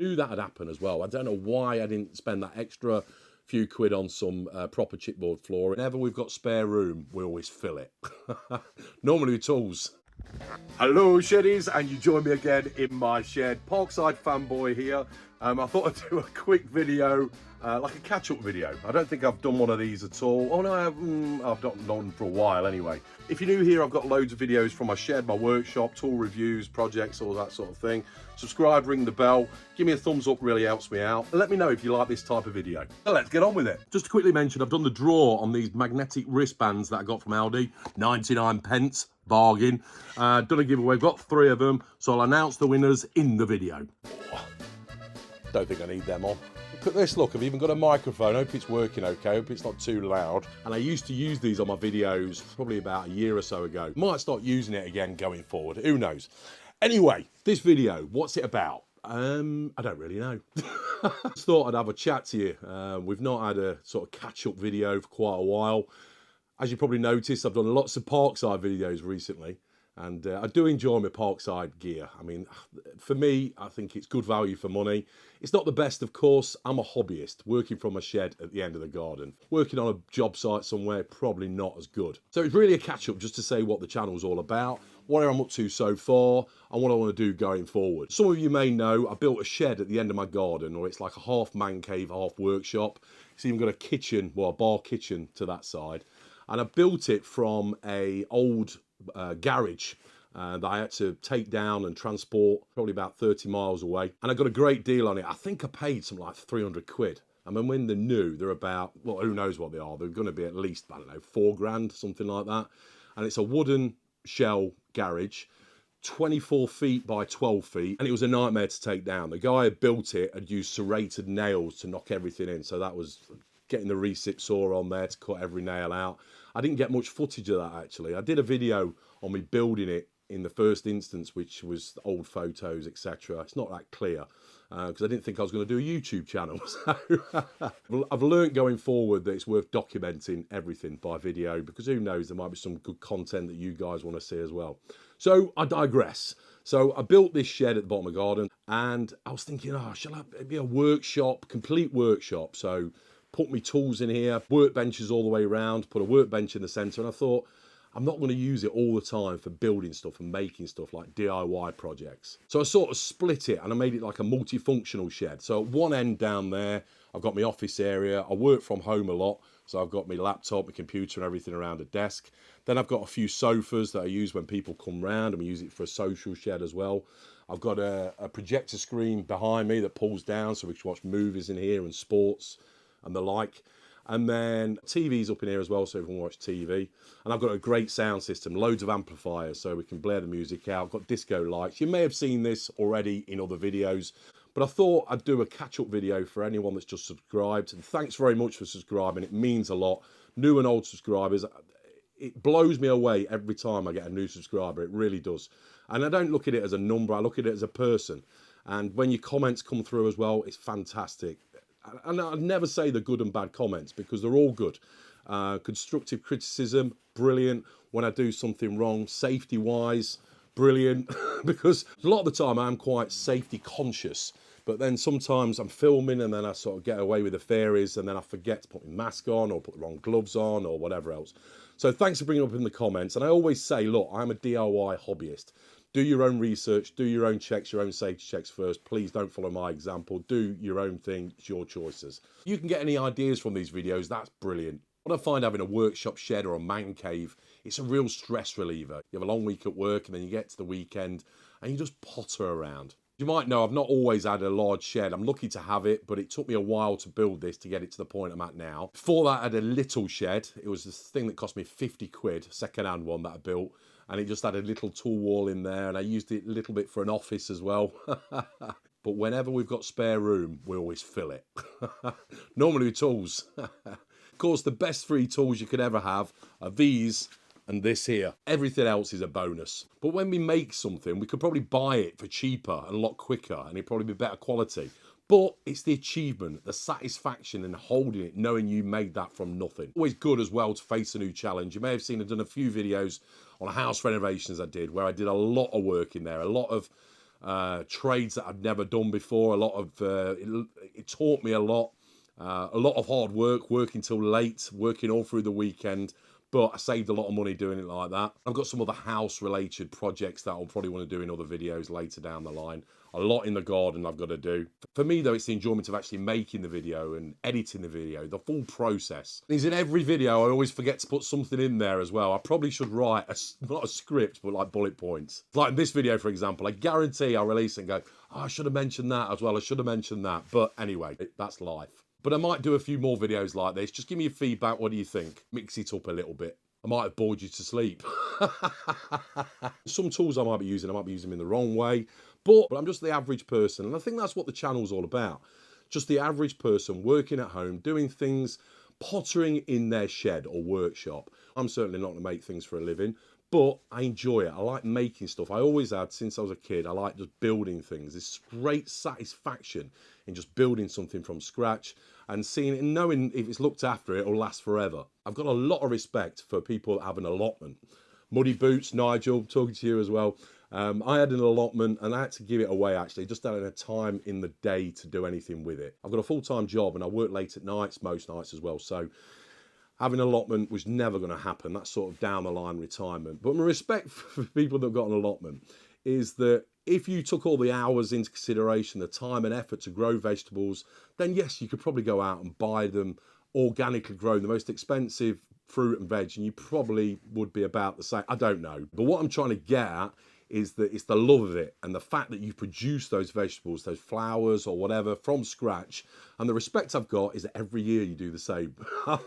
Knew that had happened as well. I don't know why I didn't spend that extra few quid on some proper chipboard floor. Whenever we've got spare room, we always fill it. Normally with tools. Hello sheddies, and you join me again in my shed. Parkside fanboy here. I thought I'd do a quick video, like a catch-up video. I don't think I've done one of these at all. Oh no, I've not done for a while anyway. If you're new here, I've got loads of videos from my shed, my workshop, tool reviews, projects, all that sort of thing. Subscribe, ring the bell, give me a thumbs up, really helps me out. And let me know if you like this type of video. So let's get on with it. Just to quickly mention, I've done the draw on these magnetic wristbands that I got from Aldi, 99 pence. Bargain. Done a giveaway, got 3 of them, so I'll announce the winners in the video. Don't think I need them on. Look at this, look, I've even got a microphone. Hope it's working okay, hope it's not too loud. And I used to use these on my videos probably about a year or so ago. Might start using it again going forward, who knows. Anyway, this video, what's it about? I don't really know. Just thought I'd have a chat to you. We've not had a sort of catch-up video for quite a while. As you probably noticed, I've done lots of Parkside videos recently, and I do enjoy my Parkside gear. I mean, for me, I think it's good value for money. It's not the best, of course. I'm a hobbyist, working from a shed at the end of the garden. Working on a job site somewhere, probably not as good. So it's really a catch-up just to say what the channel's all about, what I'm up to so far, and what I want to do going forward. Some of you may know I built a shed at the end of my garden, or it's like a half man cave, half workshop. It's even got a kitchen, well, a bar kitchen to that side. And I built it from a old garage that I had to take down and transport probably about 30 miles away. And I got a great deal on it. I think I paid something like 300 quid. I mean, when they're new, they're about, well, who knows what they are. They're going to be at least, I don't know, 4 grand, something like that. And it's a wooden shell garage, 24 feet by 12 feet. And it was a nightmare to take down. The guy who built it had used serrated nails to knock everything in. So that was getting the recip saw on there to cut every nail out. I didn't get much footage of that actually. I did a video on me building it in the first instance, which was old photos, etc. It's not that clear because I didn't think I was going to do a YouTube channel. So I've learned going forward that it's worth documenting everything by video, because who knows, there might be some good content that you guys want to see as well. So I digress. So I built this shed at the bottom of the garden, and I was thinking, oh, shall it be a workshop, complete workshop? So put my tools in here, workbenches all the way around, put a workbench in the centre, and I thought, I'm not going to use it all the time for building stuff and making stuff like DIY projects. So I sort of split it and I made it like a multifunctional shed. So at one end down there, I've got my office area. I work from home a lot, so I've got my laptop, my computer and everything around a desk. Then I've got a few sofas that I use when people come round, and we use it for a social shed as well. I've got a projector screen behind me that pulls down so we can watch movies in here and sports and the like. And then TV's up in here as well, so we can watch TV. And I've got a great sound system, loads of amplifiers, so we can blare the music out. I've got disco lights. You may have seen this already in other videos, but I thought I'd do a catch-up video for anyone that's just subscribed. And thanks very much for subscribing. It means a lot. New and old subscribers, it blows me away every time I get a new subscriber. It really does. And I don't look at it as a number. I look at it as a person. And when your comments come through as well, it's fantastic. And I'd never say the good and bad comments, because they're all good. Constructive criticism, brilliant. When I do something wrong, safety-wise, brilliant. Because a lot of the time I'm quite safety conscious, but then sometimes I'm filming and then I sort of get away with the fairies, and then I forget to put my mask on or put the wrong gloves on or whatever else. So thanks for bringing it up in the comments. And I always say, look, I'm a DIY hobbyist. Do your own research, do your own checks, your own safety checks first. Please don't follow my example. Do your own thing. It's your choices. You can get any ideas from these videos. That's brilliant. What I find having a workshop shed or a man cave, it's a real stress reliever. You have a long week at work and then you get to the weekend and you just potter around. You might know I've not always had a large shed. I'm lucky to have it, but it took me a while to build this to get it to the point I'm at now. Before that, I had a little shed. It was this thing that cost me 50 quid, second-hand one that I built. And it just had a little tool wall in there, and I used it a little bit for an office as well. But whenever we've got spare room, we always fill it. Normally with tools. Of course, the best 3 tools you could ever have are these and this here. Everything else is a bonus. But when we make something, we could probably buy it for cheaper and a lot quicker, and it'd probably be better quality. But it's the achievement, the satisfaction in holding it, knowing you made that from nothing. Always good as well to face a new challenge. You may have seen I've done a few videos on house renovations I did, where I did a lot of work in there, a lot of trades that I'd never done before. A lot of it taught me a lot of hard work, working till late, working all through the weekend. But I saved a lot of money doing it like that. I've got some other house-related projects that I'll probably want to do in other videos later down the line. A lot in the garden I've got to do. For me, though, it's the enjoyment of actually making the video and editing the video, the full process. Is in every video, I always forget to put something in there as well. I probably should write, not a script, but like bullet points. Like in this video, for example, I guarantee I'll release it and go, oh, I should have mentioned that as well. I should have mentioned that. But anyway, that's life. But I might do a few more videos like this. Just give me your feedback. What do you think? Mix it up a little bit. I might have bored you to sleep. Some tools I might be using them in the wrong way. But I'm just the average person. And I think that's what the channel's all about. Just the average person working at home, doing things, pottering in their shed or workshop. I'm certainly not going to make things for a living, but I enjoy it. I like making stuff. I always had, since I was a kid, I like just building things. This great satisfaction in just building something from scratch and seeing it and knowing if it's looked after, it'll last forever. I've got a lot of respect for people that have an allotment. Muddybootz, Nigel, talking to you as well. I had an allotment and I had to give it away actually, just having a time in the day to do anything with it. I've got a full-time job and I work late at nights, most nights as well. So having an allotment was never going to happen. That's sort of down the line retirement. But my respect for people that have got an allotment is that if you took all the hours into consideration, the time and effort to grow vegetables, then yes, you could probably go out and buy them organically grown, the most expensive fruit and veg, and you probably would be about the same. I don't know. But what I'm trying to get at is that it's the love of it and the fact that you produce those vegetables, those flowers or whatever from scratch. And the respect I've got is that every year you do the same.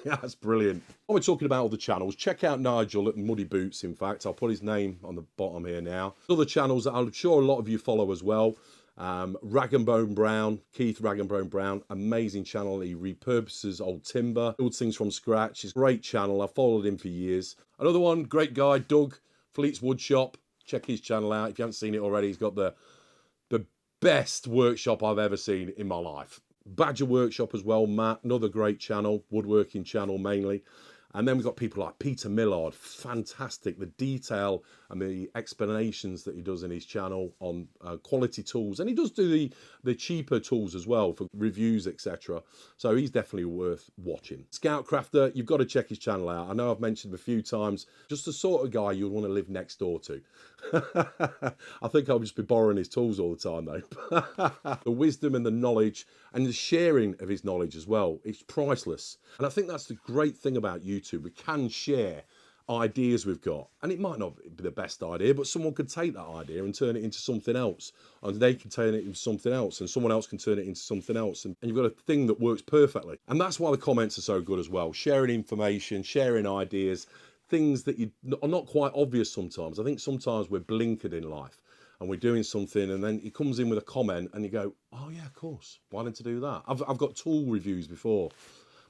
That's brilliant. When we're talking about all the channels, check out Nigel at Muddybootz. In fact, I'll put his name on the bottom here now. Other channels that I'm sure a lot of you follow as well. Rag and Bone Brown, Keith Rag and Bone Brown, amazing channel. He repurposes old timber, builds things from scratch. It's a great channel. I've followed him for years. Another one, great guy, Doug, Fleet's Woodshop. Check his channel out if you haven't seen it already. He's got the best workshop I've ever seen in my life. Badger Workshop as well, Matt, another great channel, woodworking channel mainly. And then we've got people like Peter Millard, fantastic. The detail and the explanations that he does in his channel on quality tools. And he does do the cheaper tools as well for reviews, etc. So he's definitely worth watching. Scoutcrafter, you've got to check his channel out. I know I've mentioned him a few times. Just the sort of guy you'd want to live next door to. I think I'll just be borrowing his tools all the time though. The wisdom and the knowledge and the sharing of his knowledge as well, it's priceless. And I think that's the great thing about YouTube. We can share ideas we've got, and it might not be the best idea, but someone could take that idea and turn it into something else, and they can turn it into something else, and someone else can turn it into something else, and you've got a thing that works perfectly. And that's why the comments are so good as well, sharing information, sharing ideas, things that are not quite obvious sometimes. I think sometimes we're blinkered in life and we're doing something and then he comes in with a comment and you go, oh yeah, of course, why didn't I do that? I've got tool reviews before,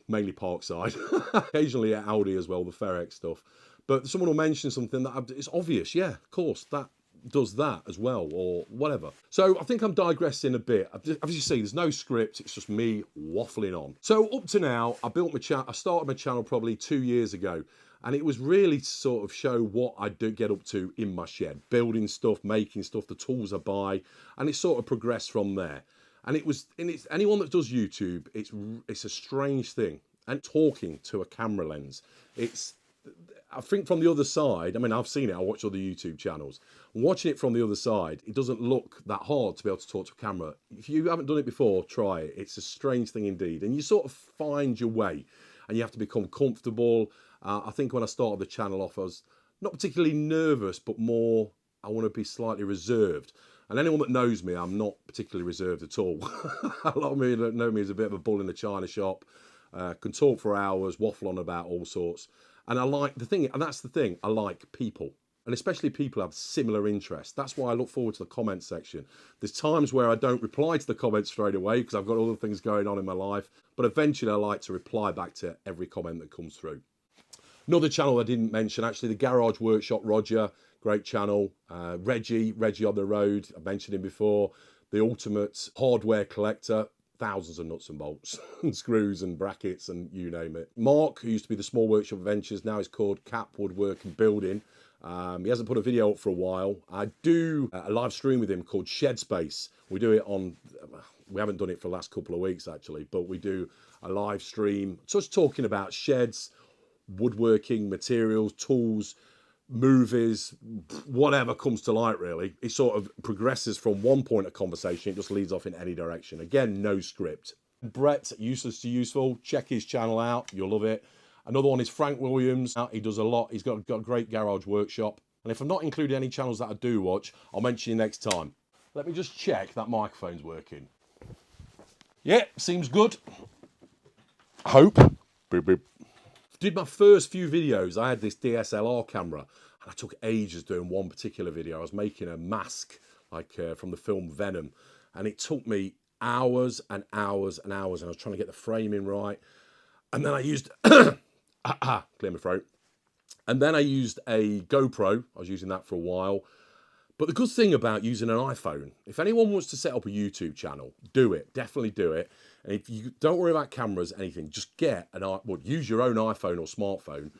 mainly Parkside, occasionally at Audi as well, the Ferex stuff. But someone will mention something that it's obvious, yeah, of course, that does that as well, or whatever. So I think I'm digressing a bit. As you see, there's no script, it's just me waffling on. So up to now, I started my channel probably 2 years ago, and it was really to sort of show what I do get up to in my shed, building stuff, making stuff, the tools I buy, and it sort of progressed from there. And it's anyone that does YouTube, it's a strange thing. And talking to a camera lens, I think from the other side, I mean, I've seen it, I watch other YouTube channels. Watching it from the other side, it doesn't look that hard to be able to talk to a camera. If you haven't done it before, try it. It's a strange thing indeed. And you sort of find your way and you have to become comfortable. I think when I started the channel off, I was not particularly nervous, but more, I want to be slightly reserved. And anyone that knows me, I'm not particularly reserved at all. A lot of me that know me as a bit of a bull in the china shop. Can talk for hours, waffle on about all sorts. And I like the thing, and that's the thing, I like people. And especially people who have similar interests. That's why I look forward to the comment section. There's times where I don't reply to the comments straight away because I've got other things going on in my life. But eventually I like to reply back to every comment that comes through. Another channel I didn't mention, actually, the Garage Workshop, Roger, great channel. Reggie on the road, I've mentioned him before. The ultimate hardware collector, thousands of nuts and bolts and screws and brackets and you name it. Mark, who used to be the Small Workshop Adventures, now is called Cap Woodwork and Building. He hasn't put a video up for a while. I do a live stream with him called Shed Space. We do it on, we haven't done it for the last couple of weeks actually, but we do a live stream just talking about sheds, woodworking, materials, tools, movies, whatever comes to light really. It sort of progresses from one point of conversation, it just leads off in any direction. Again, no script. Brett, Useless to Useful, check his channel out, you'll love it. Another one is Frank Williams. He does a lot. He's got a great garage workshop. And if I'm not including any channels that I do watch, I'll mention you next time. Let me just check that microphone's working. Yeah, seems good. Hope. Beep, beep. Did my first few videos, I had this DSLR camera. And I took ages doing one particular video. I was making a mask, like from the film Venom. And it took me hours and hours and hours. And I was trying to get the framing right. And then I used... clear my throat. And then I used a GoPro. I was using that for a while. But the good thing about using an iPhone, if anyone wants to set up a YouTube channel, do it. Definitely do it. And if you don't worry about cameras, anything, just get use your own iPhone or smartphone.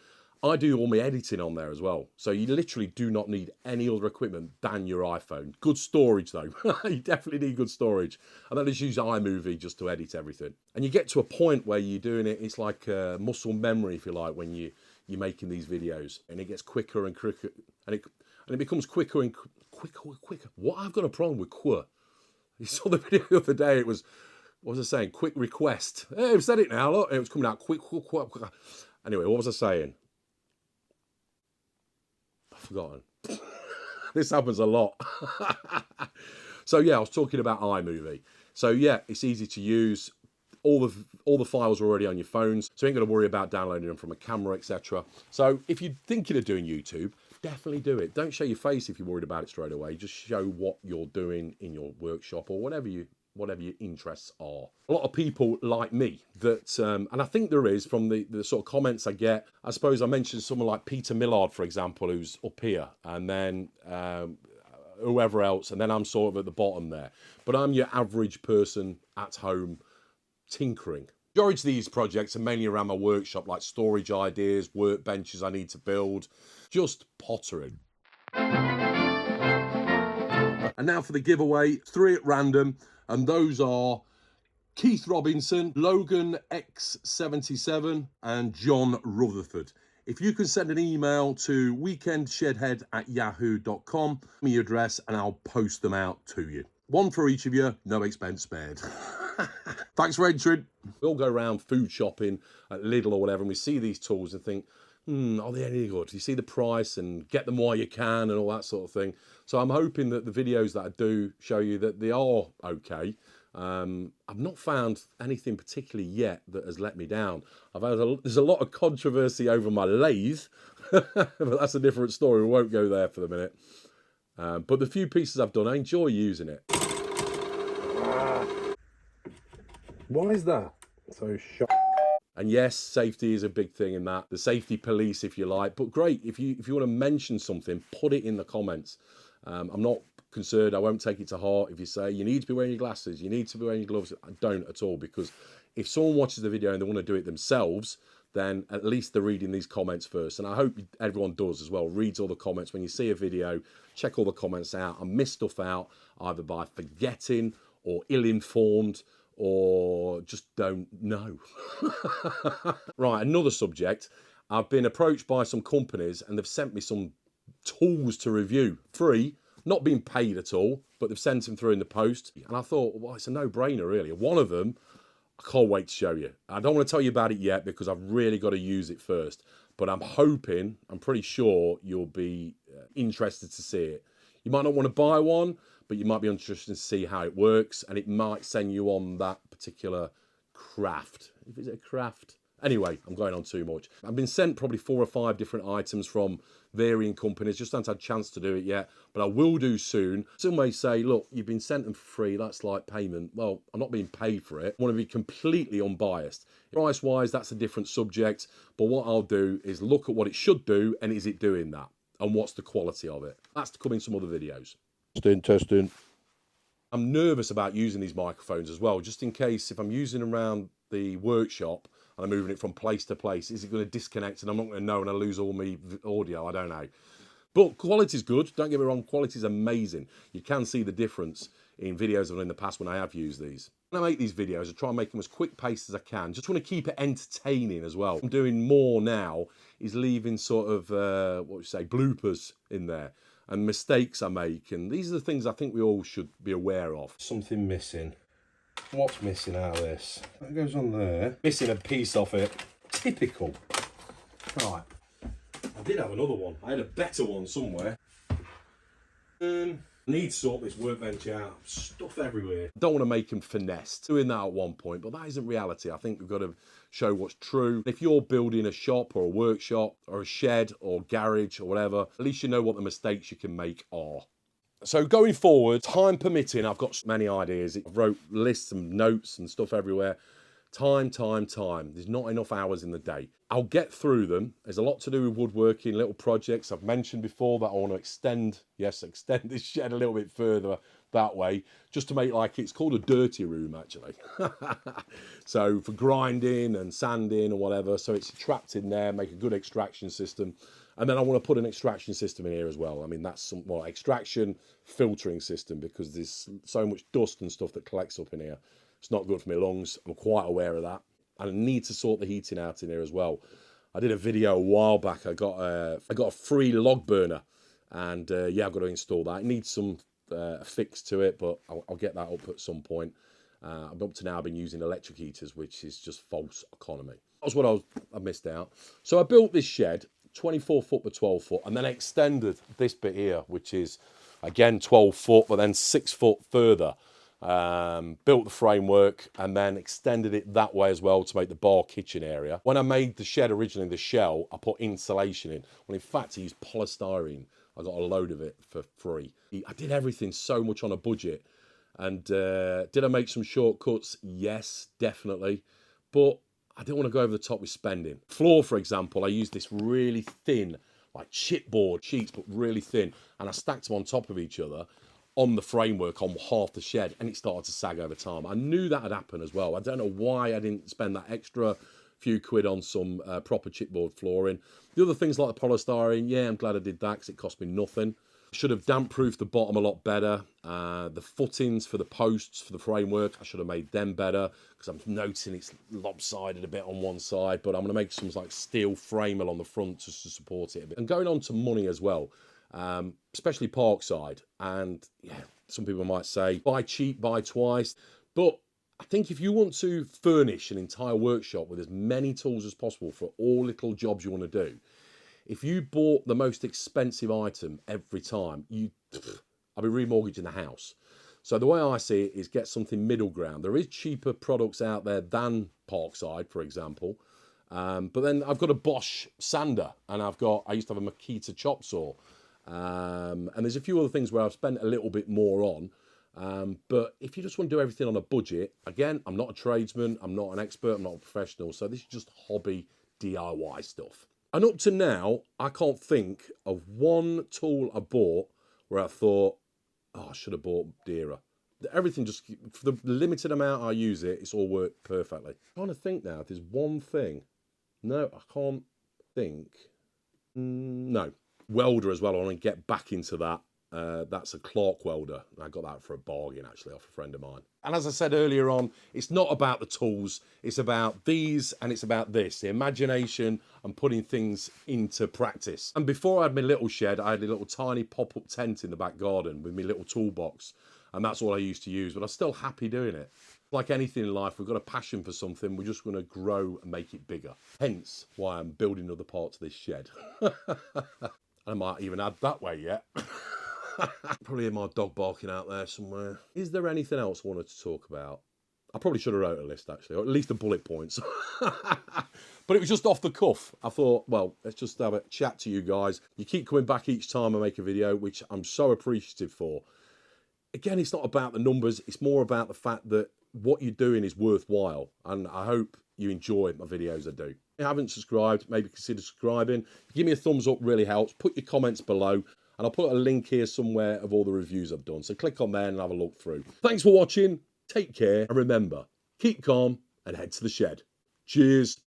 I do all my editing on there as well. So you literally do not need any other equipment than your iPhone. Good storage though. You definitely need good storage. And then just use iMovie just to edit everything. And you get to a point where you're doing it, it's like muscle memory, if you like, when you're making these videos. And it gets quicker and quicker. And it becomes quicker and quicker. What? I've got a problem with quick. You saw the video the other day, it was, what was I saying? Quick request. Hey, I've said it now, look. It was coming out quick. Anyway, what was I saying? Forgotten. This happens a lot. So yeah, I was talking about iMovie. So yeah, it's easy to use. All the files are already on your phones, so you ain't got to worry about downloading them from a camera, etc. So if you're thinking of doing YouTube, definitely do it. Don't show your face if you're worried about it straight away. Just show what you're doing in your workshop or whatever your interests are. A lot of people like me that, and I think there is from the sort of comments I get. I suppose I mentioned someone like Peter Millard, for example, who's up here, and then whoever else, and then I'm sort of at the bottom there. But I'm your average person at home tinkering. The majority of these projects are mainly around my workshop, like storage ideas, workbenches I need to build, just pottering. And now for the giveaway, 3 at random, and those are Keith Robinson, Logan X77, and John Rutherford. If you can send an email to weekendshedhead@yahoo.com, give me your address and I'll post them out to you. 1 for each of you, no expense spared. Thanks for entering. We all go around food shopping at Lidl or whatever, and we see these tools and think, are they any good? You see the price and get them while you can and all that sort of thing. So I'm hoping that the videos that I do show you that they are okay. I've not found anything particularly yet that has let me down. There's a lot of controversy over my lathe, but that's a different story. We won't go there for the minute. But the few pieces I've done, I enjoy using it. Why is that so sharp? And yes, safety is a big thing in that. The safety police, if you like. But great, if you want to mention something, put it in the comments. I'm not concerned. I won't take it to heart if you say you need to be wearing your glasses, you need to be wearing your gloves. I don't at all, because if someone watches the video and they want to do it themselves, then at least they're reading these comments first. And I hope everyone does as well, reads all the comments. When you see a video, check all the comments out. I miss stuff out either by forgetting or ill-informed, or just don't know. Right, another subject. I've been approached by some companies and they've sent me some tools to review, free, not being paid at all, but they've sent them through in the post. And I thought, well, it's a no-brainer really. One of them, I can't wait to show you. I don't want to tell you about it yet because I've really got to use it first, but I'm pretty sure you'll be interested to see it. You might not want to buy one, but you might be interested to see how it works, and it might send you on that particular craft. Is it a craft? Anyway, I'm going on too much. I've been sent probably 4 or 5 different items from varying companies. Just haven't had a chance to do it yet, but I will do soon. Some may say, look, you've been sent them for free. That's like payment. Well, I'm not being paid for it. I want to be completely unbiased. Price-wise, that's a different subject, but what I'll do is look at what it should do, and is it doing that? And what's the quality of it? That's to come in some other videos. Testing. I'm nervous about using these microphones as well, just in case if I'm using them around the workshop and I'm moving it from place to place, is it going to disconnect and I'm not going to know and I lose all my audio? I don't know. But quality's good, don't get me wrong, quality's amazing. You can see the difference in videos I've done in the past when I have used these. When I make these videos, I try and make them as quick paced as I can. Just want to keep it entertaining as well. I'm doing more now is leaving sort of, bloopers in there and mistakes I make. And these are the things I think we all should be aware of. Something missing. What's missing out of this? That goes on there. Missing a piece off it. Typical. Right. I did have another one. I had a better one somewhere. Need to sort this workbench out. Stuff everywhere. Don't want to make them finessed. Doing that at one point, but that isn't reality. I think we've got to show what's true. If you're building a shop or a workshop or a shed or garage or whatever, at least you know what the mistakes you can make are. So going forward, time permitting, I've got many ideas. I wrote lists and notes and stuff everywhere. Time. There's not enough hours in the day. I'll get through them. There's a lot to do with woodworking, little projects. I've mentioned before that I want to extend this shed a little bit further that way, just to make it's called a dirty room actually. So for grinding and sanding and whatever, so it's trapped in there, make a good extraction system. And then I want to put an extraction system in here as well. I mean, that's some extraction filtering system, because there's so much dust and stuff that collects up in here. It's not good for my lungs. I'm quite aware of that. And I need to sort the heating out in here as well. I did a video a while back. I got a free log burner, and yeah, I've got to install that. It needs some fix to it, but I'll get that up at some point. Up to now, I've been using electric heaters, which is just false economy. That's what I missed out. So I built this shed, 24 foot by 12 foot, and then extended this bit here, which is again 12 foot, but then 6 foot further. Built the framework and then extended it that way as well to make the bar kitchen area. When I made the shed originally, the shell, I put insulation in. Well, in fact, I used polystyrene. I got a load of it for free. I did everything so much on a budget. And did I make some shortcuts? Yes, definitely. But I didn't want to go over the top with spending. Floor, for example, I used this really thin, chipboard sheets, but really thin. And I stacked them on top of each other on the framework on half the shed, and it started to sag over time. I knew that had happened as well. I don't know why I didn't spend that extra few quid on some proper chipboard flooring. The other things like the polystyrene, yeah, I'm glad I did that because it cost me nothing. Should have damp-proofed the bottom a lot better. The footings for the posts for the framework, I should have made them better because I'm noticing it's lopsided a bit on one side, but I'm going to make some steel frame along the front just to support it a bit. And going on to money as well. Especially Parkside, and yeah, some people might say buy cheap, buy twice, but I think if you want to furnish an entire workshop with as many tools as possible for all little jobs you want to do, if you bought the most expensive item every time, I'll be remortgaging the house. So the way I see it is get something middle ground. There is cheaper products out there than Parkside, for example, but then I've got a Bosch sander, and I used to have a Makita chop saw. And there's a few other things where I've spent a little bit more on, but if you just want to do everything on a budget, again, I'm not a tradesman, I'm not an expert, I'm not a professional, so this is just hobby DIY stuff. And up to now, I can't think of one tool I bought where I thought, oh, I should have bought dearer. Everything just, for the limited amount I use it, it's all worked perfectly. I'm trying to think now if there's one thing. No, I can't think. No. Welder as well, I want to get back into that. That's a Clark welder. I got that for a bargain actually off a friend of mine. And as I said earlier on, it's not about the tools, it's about these and it's about this, the imagination and putting things into practice. And before I had my little shed, I had a little tiny pop-up tent in the back garden with my little toolbox, and that's all I used to use, but I'm still happy doing it. Like anything in life, we've got a passion for something, we're just going to grow and make it bigger. Hence why I'm building other parts of this shed. I might even add that way yet. Probably hear my dog barking out there somewhere. Is there anything else I wanted to talk about? I probably should have wrote a list actually, or at least the bullet points. But it was just off the cuff. I thought, well, let's just have a chat to you guys. You keep coming back each time I make a video, which I'm so appreciative for. Again, it's not about the numbers. It's more about the fact that what you're doing is worthwhile. And I hope you enjoy my videos I do. If you haven't subscribed, maybe consider subscribing. Give me a thumbs up, really helps. Put your comments below, and I'll put a link here somewhere of all the reviews I've done. So click on there and have a look through. Thanks for watching. Take care. And remember, keep calm and head to the shed. Cheers.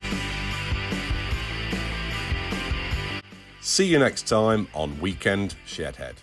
see you next time on Weekend Shedhead.